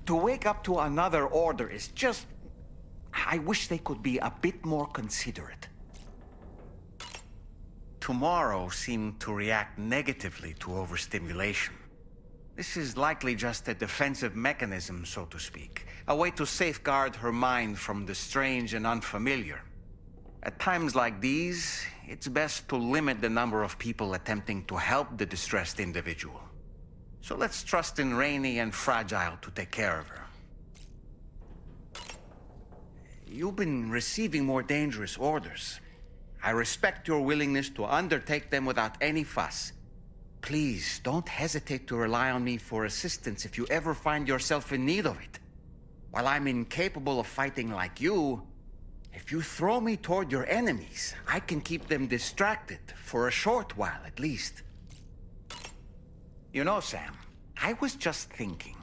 To wake up to another order is just... I wish they could be a bit more considerate. Tomorrow seemed to react negatively to overstimulation. This is likely just a defensive mechanism, so to speak. A way to safeguard her mind from the strange and unfamiliar. At times like these, it's best to limit the number of people attempting to help the distressed individual. So let's trust in Rainy and Fragile to take care of her. You've been receiving more dangerous orders. I respect your willingness to undertake them without any fuss. Please, don't hesitate to rely on me for assistance if you ever find yourself in need of it. While I'm incapable of fighting like you, if you throw me toward your enemies, I can keep them distracted, for a short while at least. You know, Sam, I was just thinking.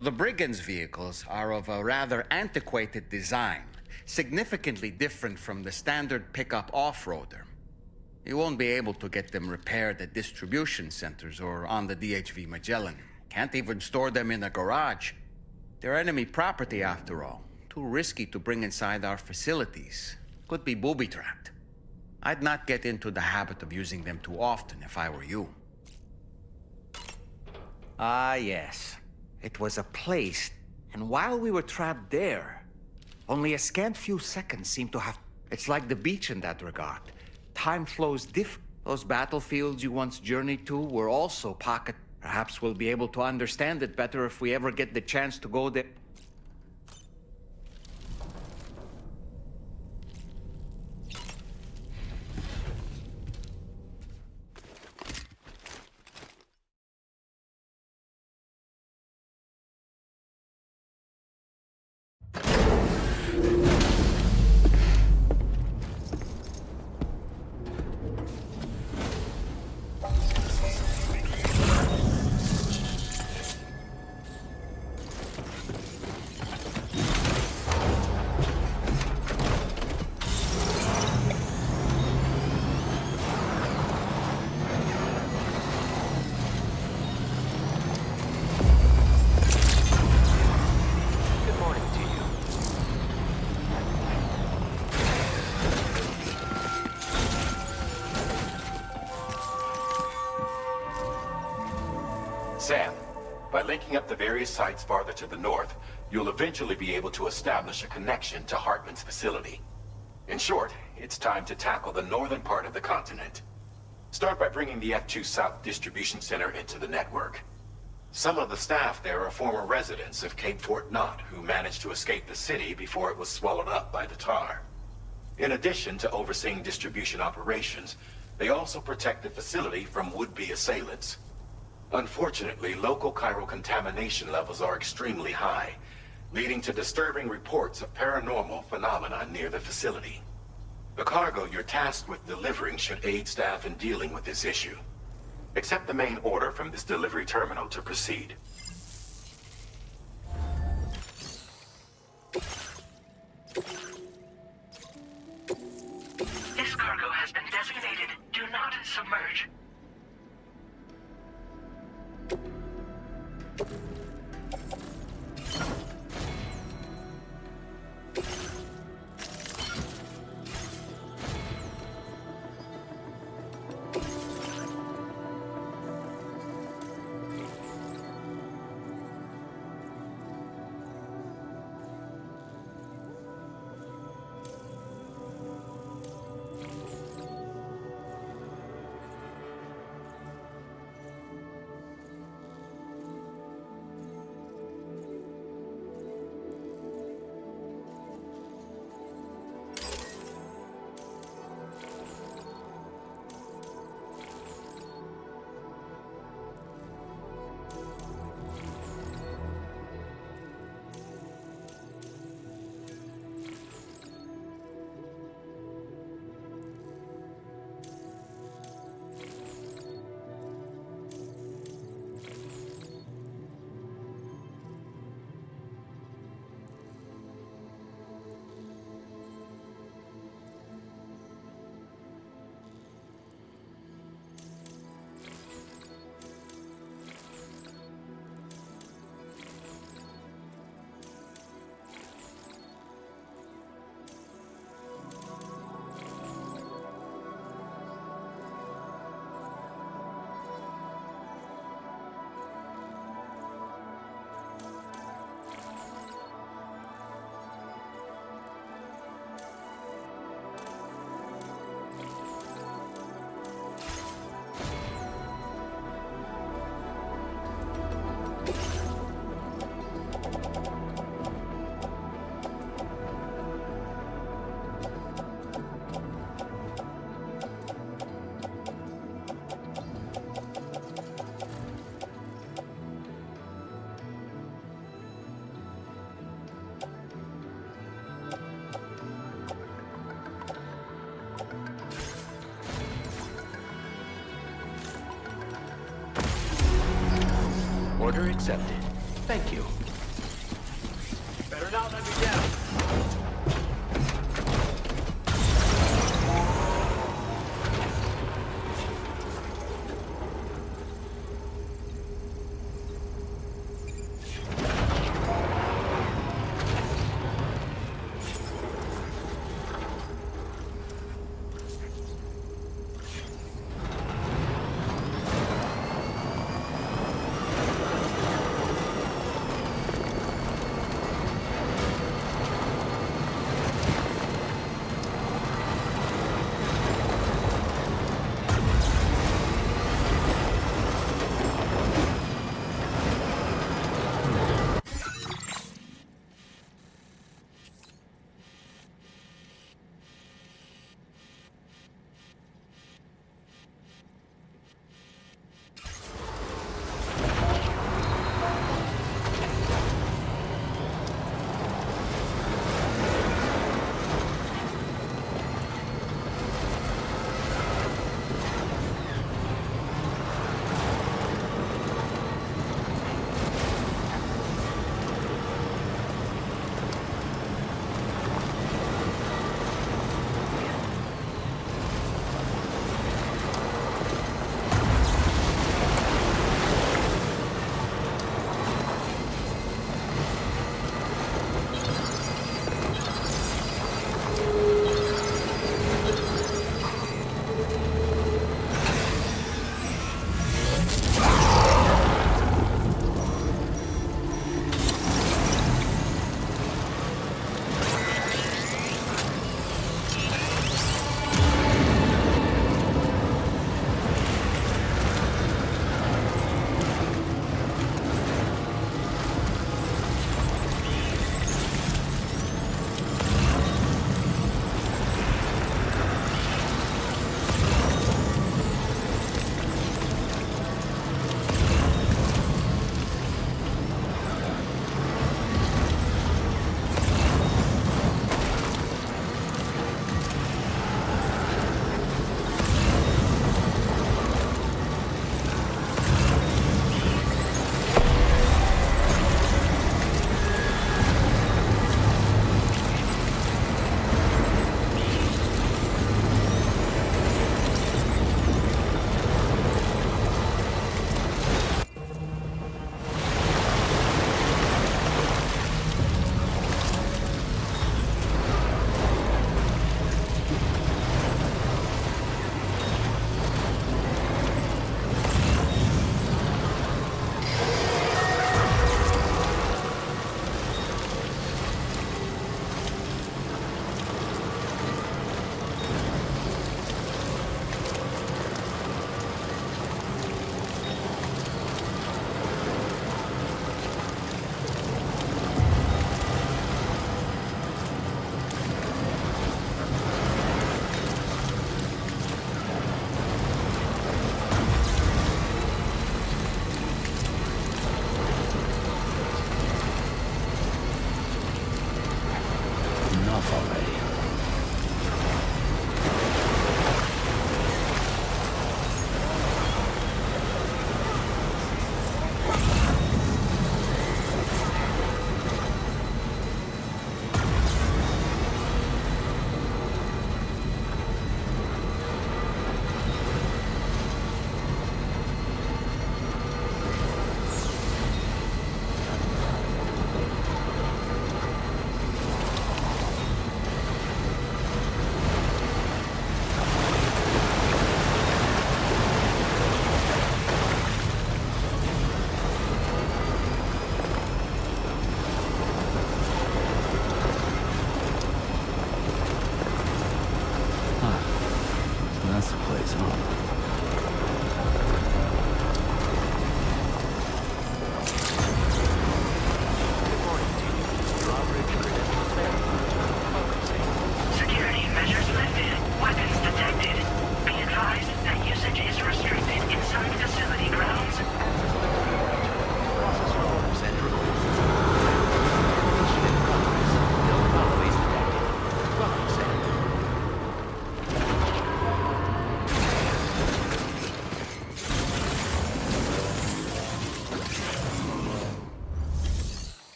The Brigands' vehicles are of a rather antiquated design, significantly different from the standard pickup off-roader. You won't be able to get them repaired at distribution centers or on the DHV Magellan. Can't even store them in a garage. They're enemy property after all. Too risky to bring inside our facilities. Could be booby-trapped. I'd not get into the habit of using them too often if I were you. Ah, yes. It was a place, and while we were trapped there, only a scant few seconds seemed to have... It's like the beach in that regard. Time flows Those battlefields you once journeyed to were also pocket. Perhaps we'll be able to understand it better if we ever get the chance to go there. Sam, by linking up the various sites farther to the north, you'll eventually be able to establish a connection to Hartman's facility. In short, it's time to tackle the northern part of the continent. Start by bringing the F2 South Distribution Center into the network. Some of the staff there are former residents of Cape Fort Knott who managed to escape the city before it was swallowed up by the tar. In addition to overseeing distribution operations, they also protect the facility from would-be assailants. Unfortunately, local chiral contamination levels are extremely high, leading to disturbing reports of paranormal phenomena near the facility. The cargo you're tasked with delivering should aid staff in dealing with this issue. Accept the main order from this delivery terminal to proceed. This cargo has been designated Do Not Submerge. accepted. Thank you. Better not let me down.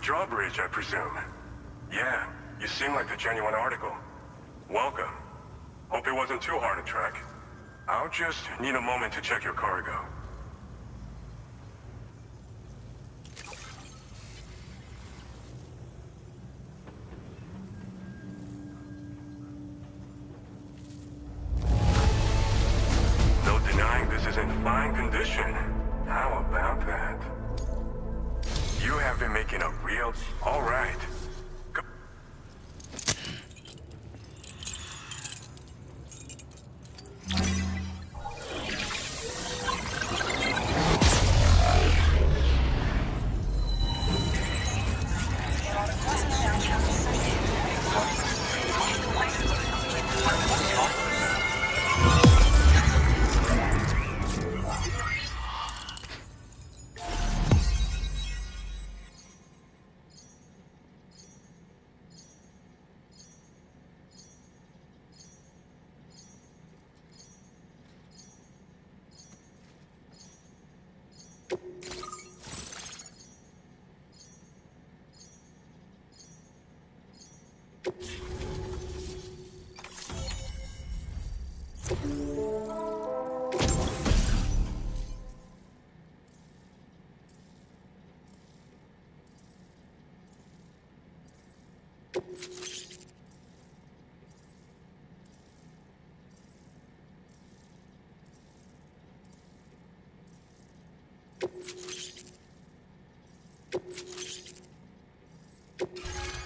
drawbridge, I presume. Yeah, you seem like the genuine article. Welcome. Hope it wasn't too hard to track. I'll just need a moment to check your cargo. No denying this is in fine condition. How about that? You have been making a real... All right. Go.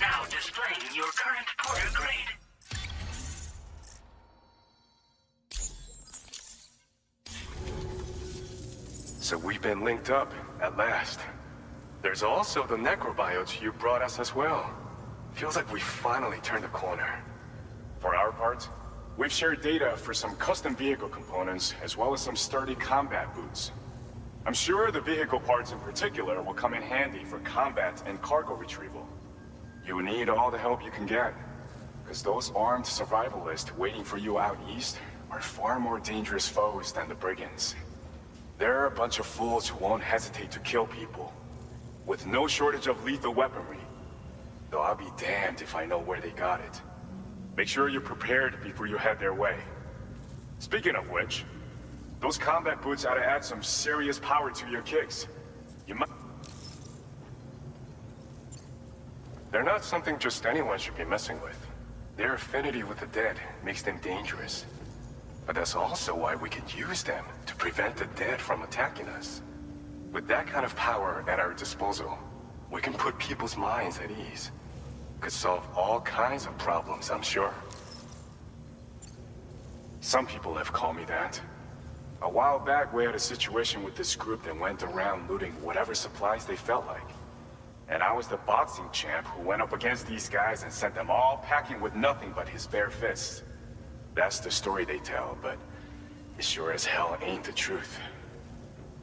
Now displaying your current porter grade. So we've been linked up, at last. There's also the necrobiotes you brought us as well. Feels like we finally turned a corner. For our part, we've shared data for some custom vehicle components, as well as some sturdy combat boots. I'm sure the vehicle parts in particular will come in handy for combat and cargo retrieval. You need all the help you can get, because those armed survivalists waiting for you out east are far more dangerous foes than the brigands. They're a bunch of fools who won't hesitate to kill people, with no shortage of lethal weaponry. Though I'll be damned if I know where they got it. Make sure you're prepared before you head their way. Speaking of which, those combat boots ought to add some serious power to your kicks. You might... They're not something just anyone should be messing with. Their affinity with the dead makes them dangerous. But that's also why we could use them to prevent the dead from attacking us. With that kind of power at our disposal, we can put people's minds at ease. Could solve all kinds of problems, I'm sure. Some people have called me that. A while back, we had a situation with this group that went around looting whatever supplies they felt like. And I was the boxing champ who went up against these guys and sent them all packing with nothing but his bare fists. That's the story they tell, but it sure as hell ain't the truth.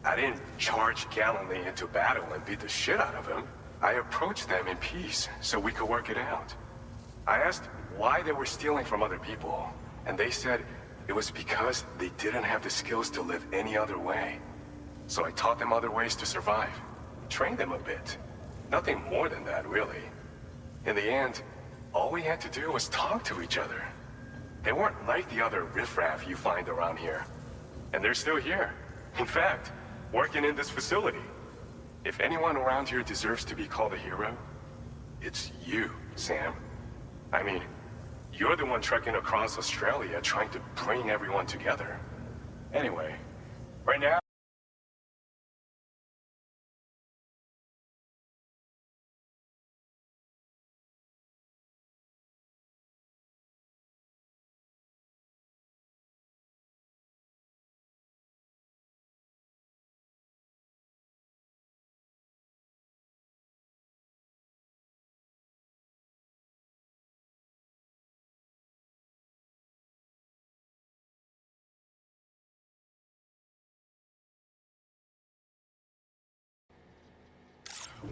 I didn't charge gallantly into battle and beat the shit out of them. I approached them in peace so we could work it out. I asked why they were stealing from other people, and they said it was because they didn't have the skills to live any other way. So I taught them other ways to survive, trained them a bit. Nothing more than that, really. In the end, all we had to do was talk to each other. They weren't like the other riffraff you find around here. And they're still here. In fact, working in this facility. If anyone around here deserves to be called a hero, it's you, Sam. I mean, you're the one trekking across Australia trying to bring everyone together. Anyway, right now...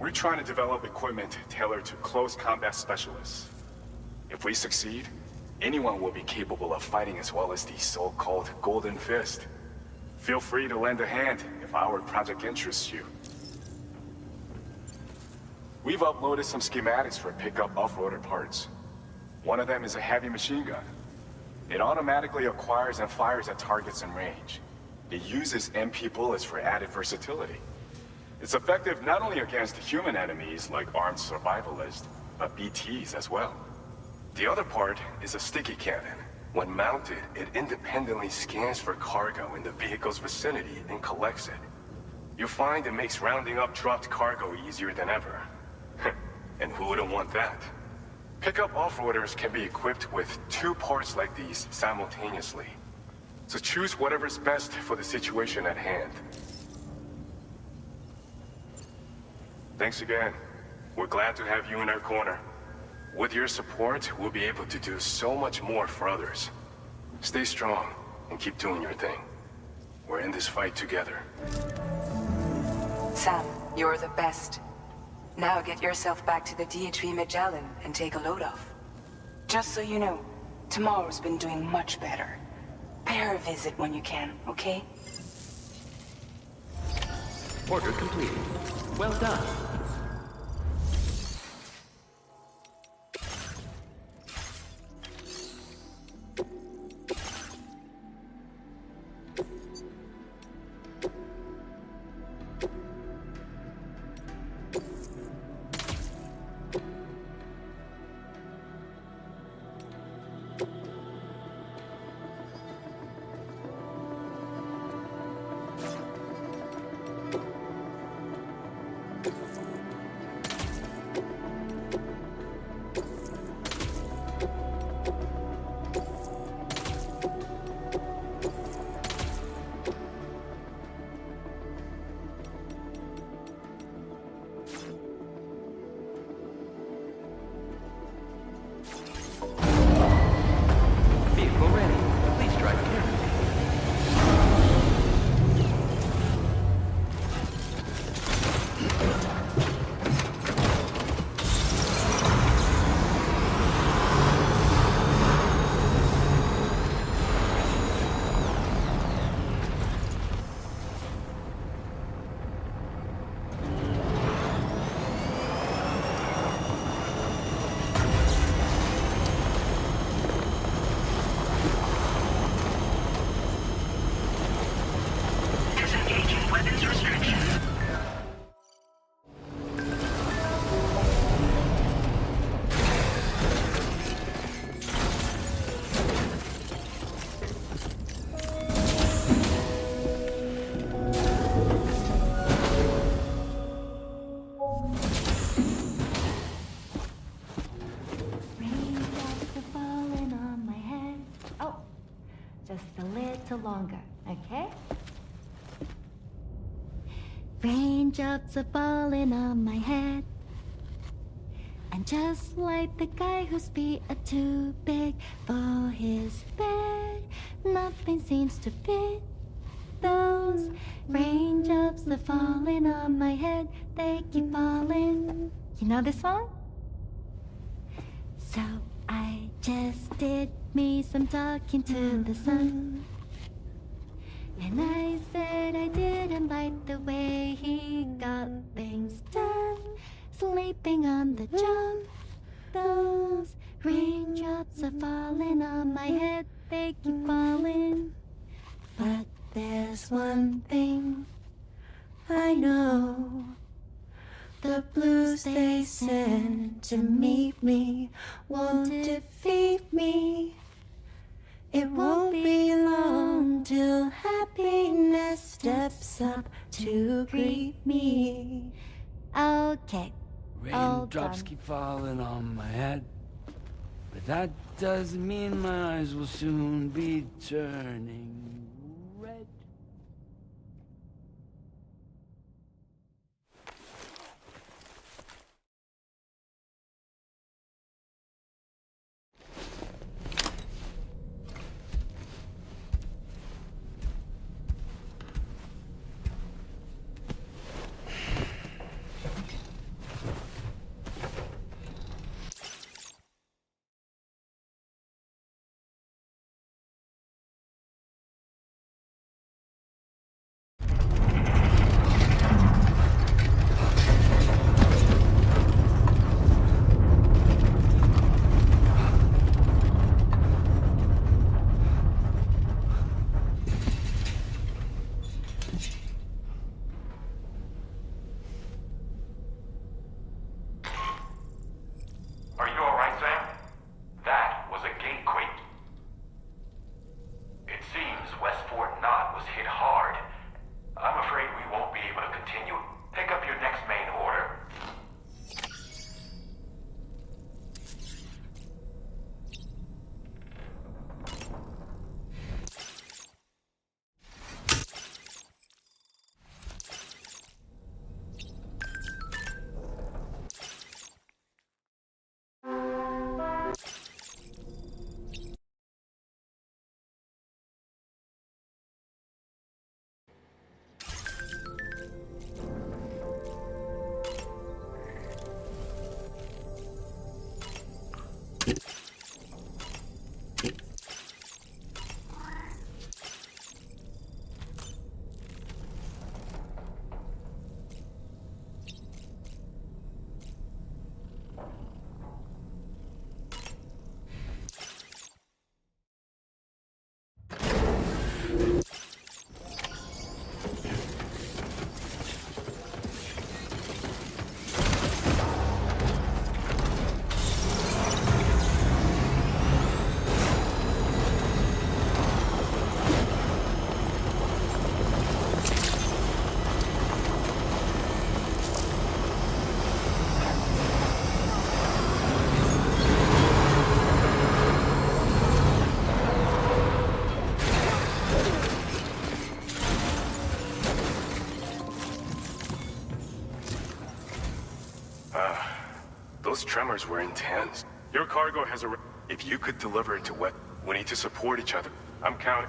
We're trying to develop equipment tailored to close combat specialists. If we succeed, anyone will be capable of fighting as well as the so-called Golden Fist. Feel free to lend a hand if our project interests you. We've uploaded some schematics for pickup off-roader parts. One of them is a heavy machine gun. It automatically acquires and fires at targets in range. It uses MP bullets for added versatility. It's effective not only against human enemies like armed survivalists, but BTs as well. The other part is a sticky cannon. When mounted, it independently scans for cargo in the vehicle's vicinity and collects it. You'll find it makes rounding up dropped cargo easier than ever. And who wouldn't want that? Pickup off-roaders can be equipped with 2 parts like these simultaneously. So choose whatever's best for the situation at hand. Thanks again. We're glad to have you in our corner. With your support, we'll be able to do so much more for others. Stay strong and keep doing your thing. We're in this fight together. Sam, you're the best. Now get yourself back to the DHV Magellan and take a load off. Just so you know, tomorrow's been doing much better. Pay her a visit when you can, okay? Order completed. Well done. Vehicle ready. Please drive carefully. Disengaging weapons restrictions. Raindrops are falling on my head. Oh, just a little longer, okay? Raindrops are falling on my head. And just like the guy whose feet are too big for his bed, nothing seems to fit. Those raindrops are falling on my head, they keep falling. You know this song? So I just did me some talking to the sun. And I said I didn't like the way he got things done. Sleeping on the job. Those raindrops are falling on my head, they keep falling. But there's one thing I know. The blues they send to meet me won't defeat me. It won't be long till happiness steps up to greet me. Okay, all Raindrops done. keep falling on my head, but that doesn't mean my eyes will soon be turning red. tremors were intense. Your cargo has a... If you could deliver it to what... We need to support each other. I'm counting...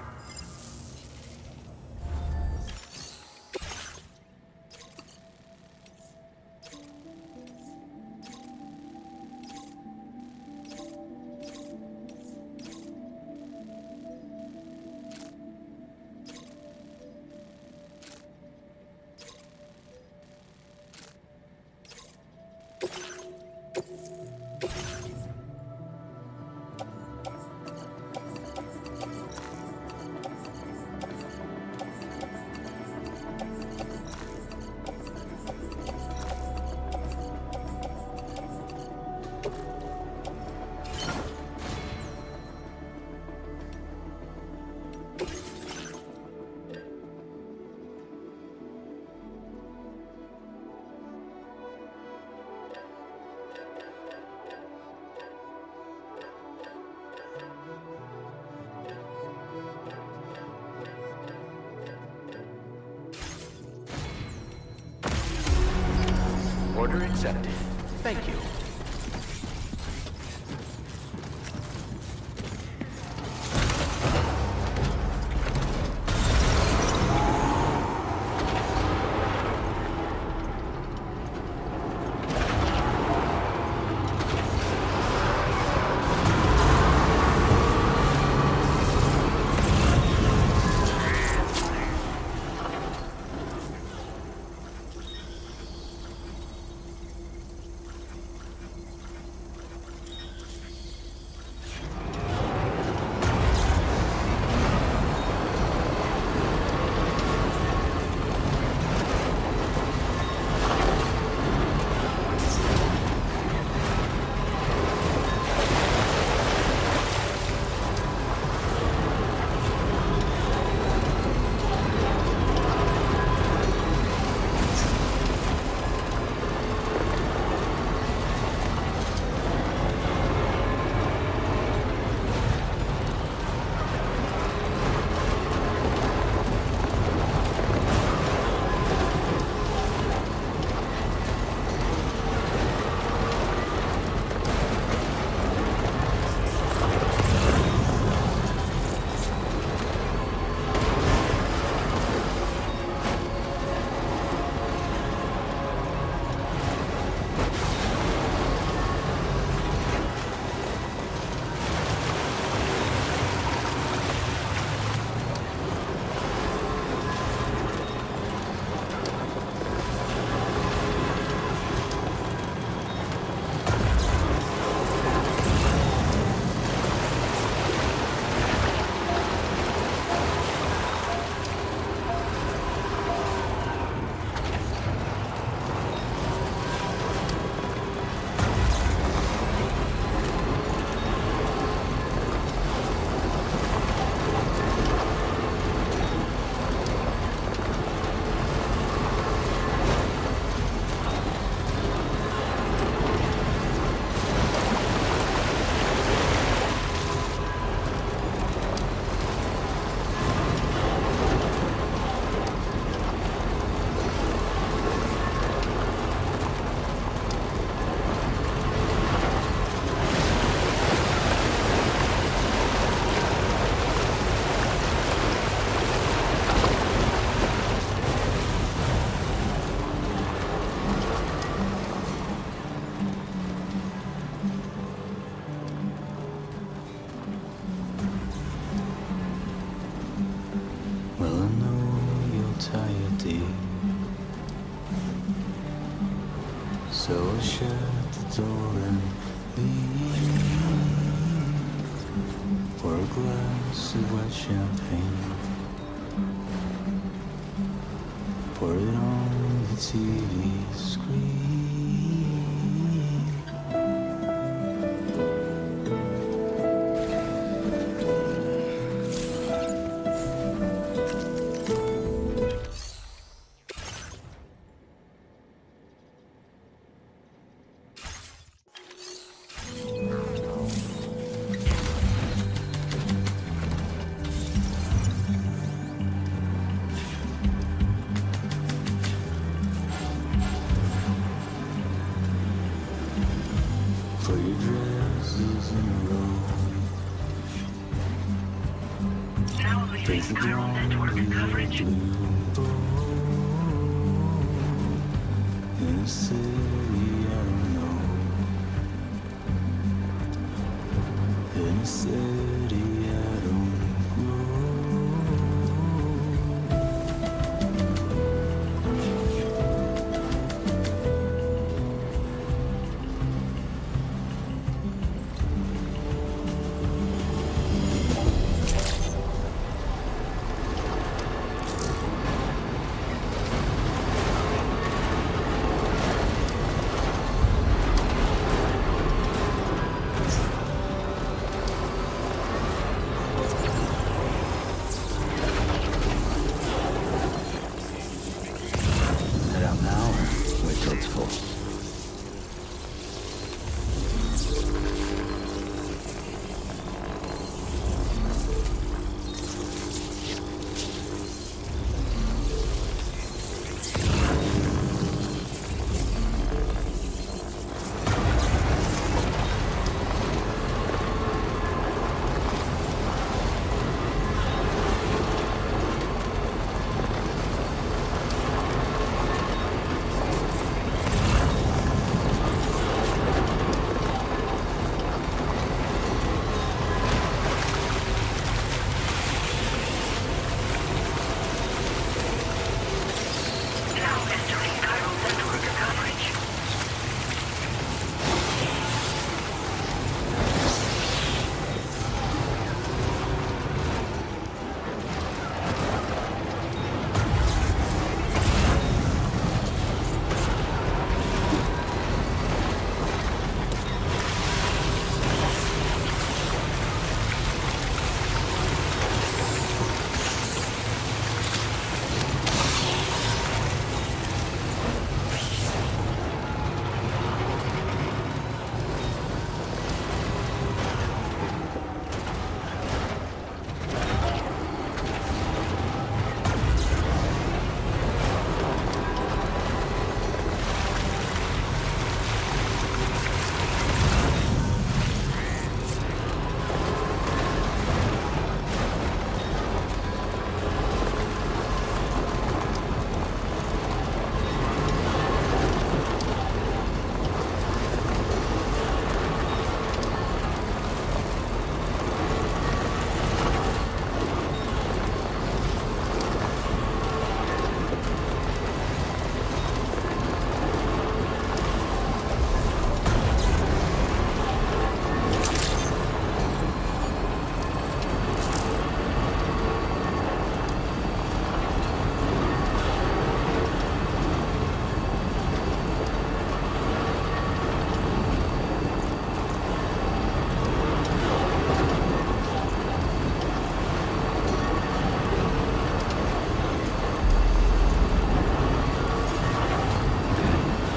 Order accepted. Thank you. So shut the door and leave for a glass of white champagne. Pour it on the TV screen. Entering viral network coverage. In a city I don't know. In a city I don't know. Head out now or wait till it's full? Now entering viral network coverage.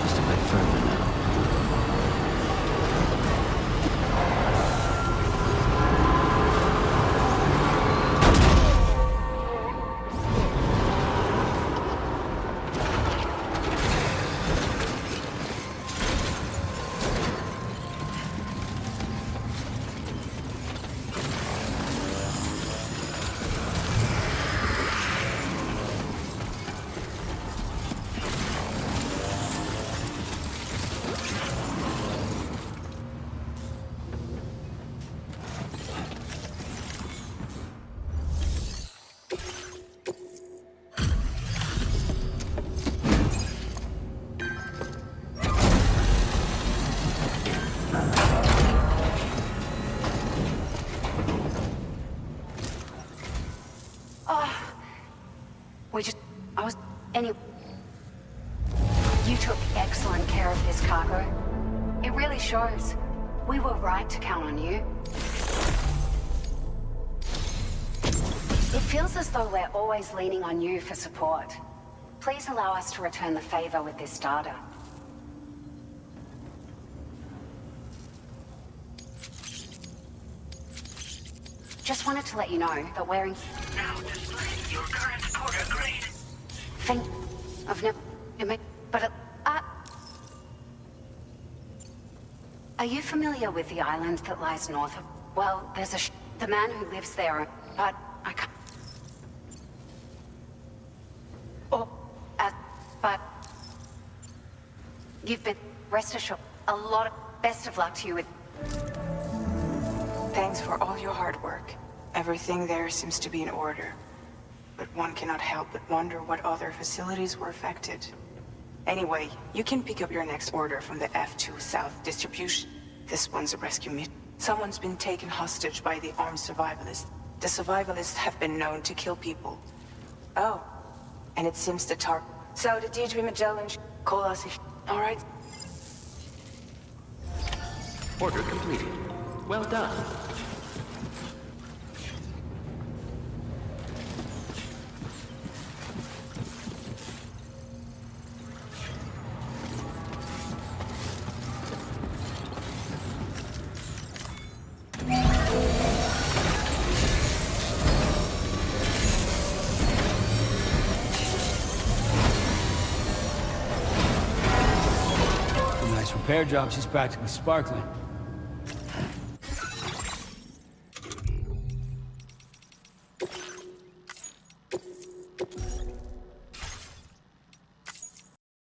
Just a bit further now. Anyway, you took excellent care of this cargo. It really shows. We were right to count on you. It feels as though we're always leaning on you for support. Please allow us to return the favor with this data. Just wanted to let you know that wearing... Now display your current Porter grade. Think... I've never... But... Are you familiar with the island that lies north of... Well, there's a... The man who lives there, but I can't... You've been rest assured. A lot of best of luck to you with. Thanks for all your hard work. Everything there seems to be in order. But one cannot help but wonder what other facilities were affected. Anyway, you can pick up your next order from the F2 South distribution. This one's a rescue mission. Someone's been taken hostage by the armed survivalists. The survivalists have been known to kill people. Oh, and it seems the tar. So the D3 Magellan call us if. All right. Order completed. Well done. Nice repair job. She's practically sparkling.